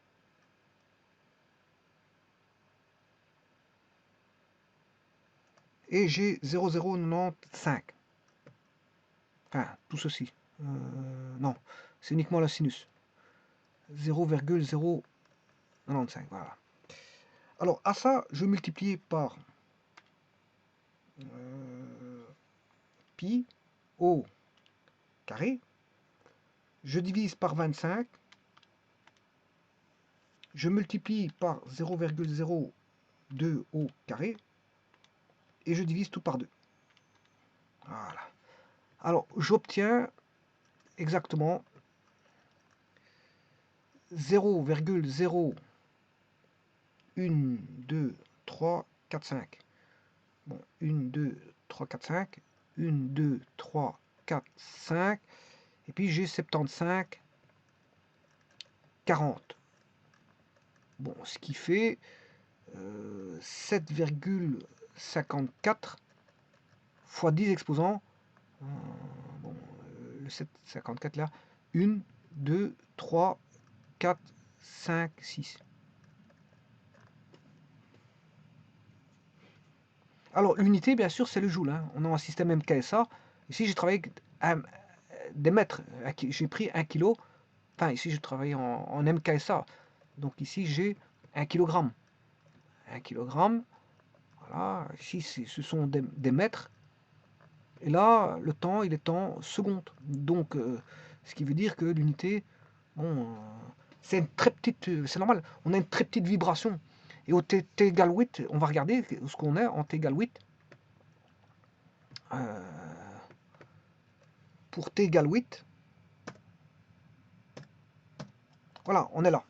A: Et j'ai 0,095. Enfin, tout ceci. Non, c'est uniquement la sinus. 0,095, voilà. Alors, à ça, je multiplie par pi au carré. Je divise par 25. Je multiplie par 0,02 au carré. Et je divise tout par 2. Voilà. Alors, j'obtiens exactement 0,0 1, 2, 3, 4, 5. Bon, 1, 2, 3, 4, 5. 1, 2, 3, 4, 5. Et puis j'ai 75, 40. Bon, ce qui fait 7,54 fois 10 exposants. Bon, le 7,54 là. 1, 2, 3, 4, 5, 6. Alors, l'unité, bien sûr, c'est le joule. Hein. On a un système MKSA. Ici, j'ai travaillé avec des mètres. J'ai pris 1 kg. Enfin, ici, je travaille en MKSA. Donc, ici, j'ai 1 kg. 1 kg. Voilà. Ici, ce sont des mètres. Et là, le temps, il est en secondes. Donc, ce qui veut dire que l'unité, bon, c'est une très petite, c'est normal, on a une très petite vibration. Et au t égale 8, on va regarder ce qu'on est en t égale 8. Pour t égale 8, voilà, on est là.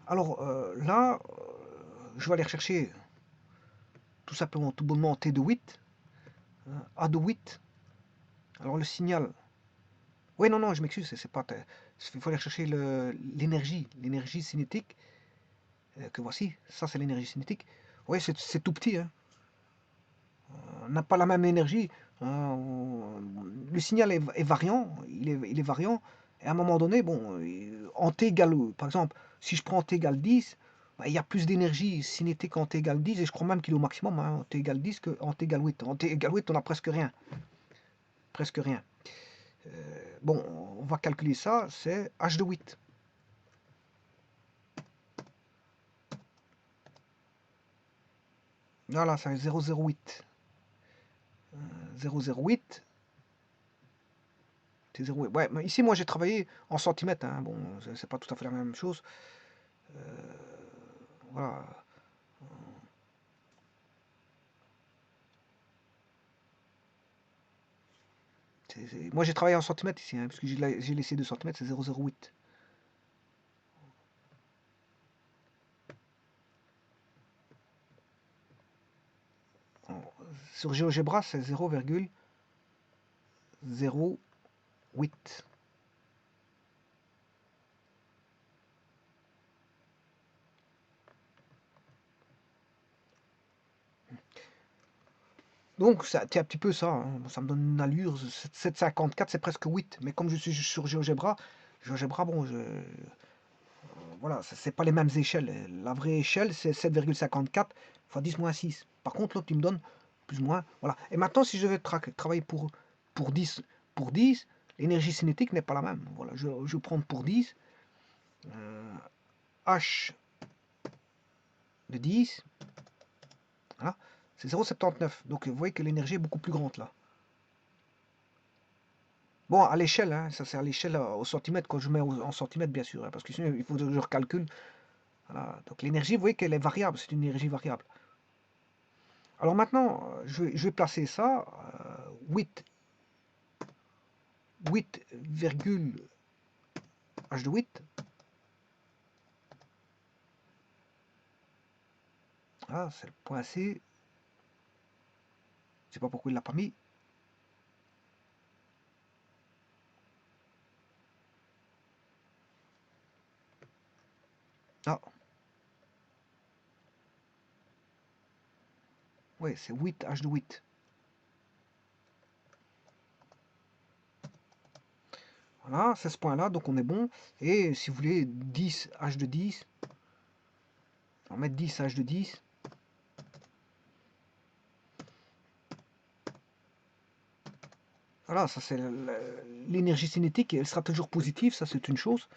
A: Alors là, je vais aller rechercher tout simplement, tout bonnement t de 8, a de 8. Alors le signal, oui, non, non, je m'excuse, c'est pas, il faut aller chercher l'énergie cinétique, que voici, ça c'est l'énergie cinétique. Oui, c'est tout petit, hein. On n'a pas la même énergie. Le signal est variant, il est variant, et à un moment donné, bon, en t égale, par exemple, si je prends t égale 10, bah, il y a plus d'énergie cinétique en t égale 10, et je crois même qu'il est au maximum, hein, en t égale 10 qu'en t égale 8. En t égale 8, on a presque rien. Presque rien. Bon, on va calculer ça, c'est h de 8. Voilà, c'est 0,08. 0,08. C'est 0. Ouais, mais ici, moi, j'ai travaillé en centimètres, hein. Bon, c'est pas tout à fait la même chose. Voilà. Moi, j'ai travaillé en centimètres ici, hein, parce que j'ai laissé 2 centimètres, c'est 0,08. Sur GeoGebra, c'est 0,08. Donc, c'est un petit peu ça, hein. Ça me donne une allure. 7,54, c'est presque 8. Mais comme je suis sur GeoGebra, bon, voilà, c'est pas les mêmes échelles. La vraie échelle, c'est 7,54 fois 10 moins 6. Par contre, l'autre, il me donne plus ou moins. Voilà. Et maintenant, si je vais travailler pour 10, l'énergie cinétique n'est pas la même. Voilà, je prends pour 10, H de 10, voilà, c'est 0,79. Donc, vous voyez que l'énergie est beaucoup plus grande là. Bon, à l'échelle, hein, ça c'est à l'échelle au centimètre, quand je mets en centimètres, bien sûr, hein, parce que sinon, il faut que je recalcule. Voilà. Donc, l'énergie, vous voyez qu'elle est variable, c'est une énergie variable. Alors maintenant, je vais placer ça, 8, 8, h de 8. Ah, c'est le point C. Je sais pas pourquoi il l'a pas mis. Ah, oui, c'est 8, h de 8. Voilà, c'est ce point-là, donc on est bon. Et si vous voulez 10, h de 10, on va mettre 10, h de 10. Voilà, ça c'est l'énergie cinétique, elle sera toujours positive, ça c'est une chose.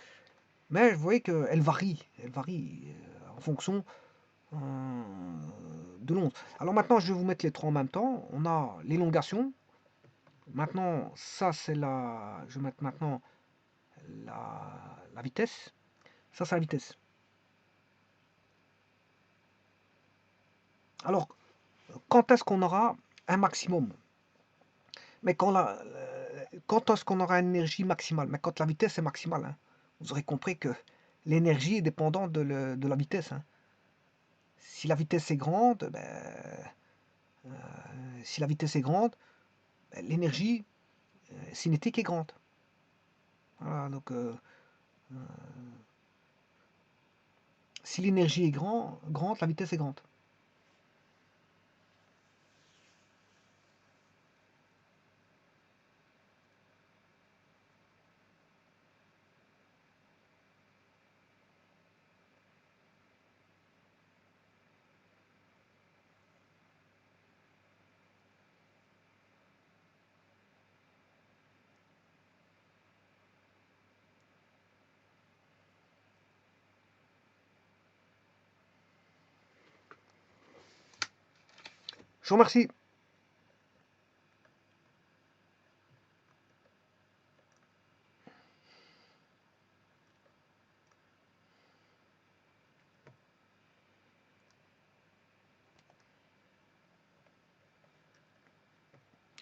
A: Mais vous voyez qu'elle varie, en fonction de l'onde. Alors maintenant, je vais vous mettre les trois en même temps. On a l'élongation. Maintenant, ça c'est la... Je vais mettre maintenant la vitesse. Ça c'est la vitesse. Alors, quand est-ce qu'on aura un maximum? Mais quand est-ce qu'on aura une énergie maximale? Mais quand la vitesse est maximale, hein. Vous aurez compris que l'énergie est dépendante de la vitesse, hein. Si la vitesse est grande, si la vitesse est grande, l'énergie cinétique est grande. Voilà, donc si l'énergie est grande, la vitesse est grande. Je vous remercie.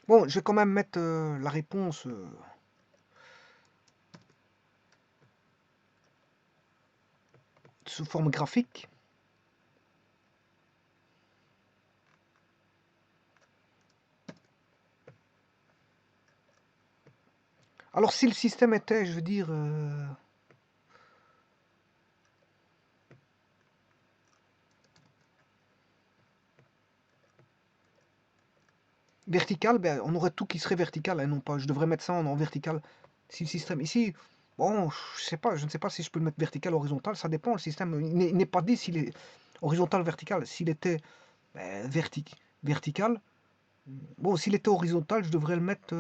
A: Bon, je vais quand même mettre la réponse sous forme graphique. Alors si le système était, je veux dire, vertical, ben, on aurait tout qui serait vertical, hein, non pas. Je devrais mettre ça en vertical. Si le système ici, bon, je sais pas, je ne sais pas si je peux le mettre vertical, horizontal, ça dépend. Le système, il n'est pas dit s'il est horizontal, vertical. S'il était ben, vertical, bon, s'il était horizontal, je devrais le mettre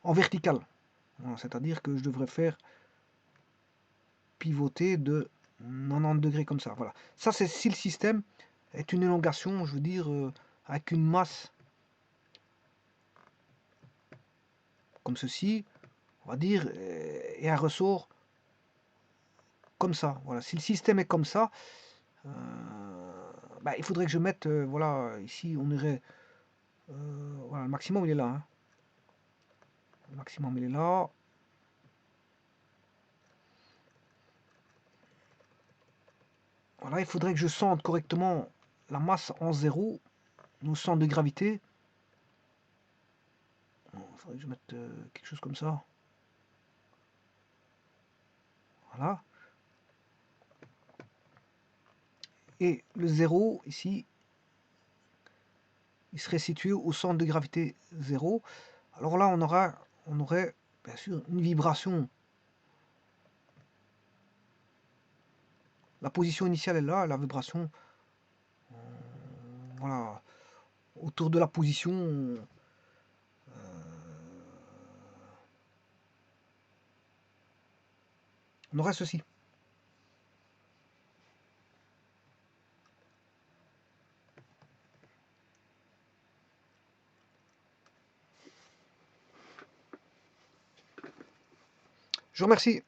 A: en vertical. Voilà, c'est-à-dire que je devrais faire pivoter de 90 degrés comme ça. Voilà. Ça, c'est si le système est une élongation, je veux dire, avec une masse comme ceci, on va dire, et un ressort comme ça. Voilà. Si le système est comme ça, euh, bah, il faudrait que je mette, voilà, ici, on irait, voilà, le maximum, il est là. Hein. Le maximum, il est là. Voilà, il faudrait que je sente correctement la masse en zéro, nos centres de gravité. Il faudrait que je mette quelque chose comme ça. Voilà. Et le zéro, ici, il serait situé au centre de gravité zéro. Alors là, on aurait bien sûr une vibration. La position initiale est là, la vibration, voilà, autour de la position, on aurait ceci. Je vous remercie.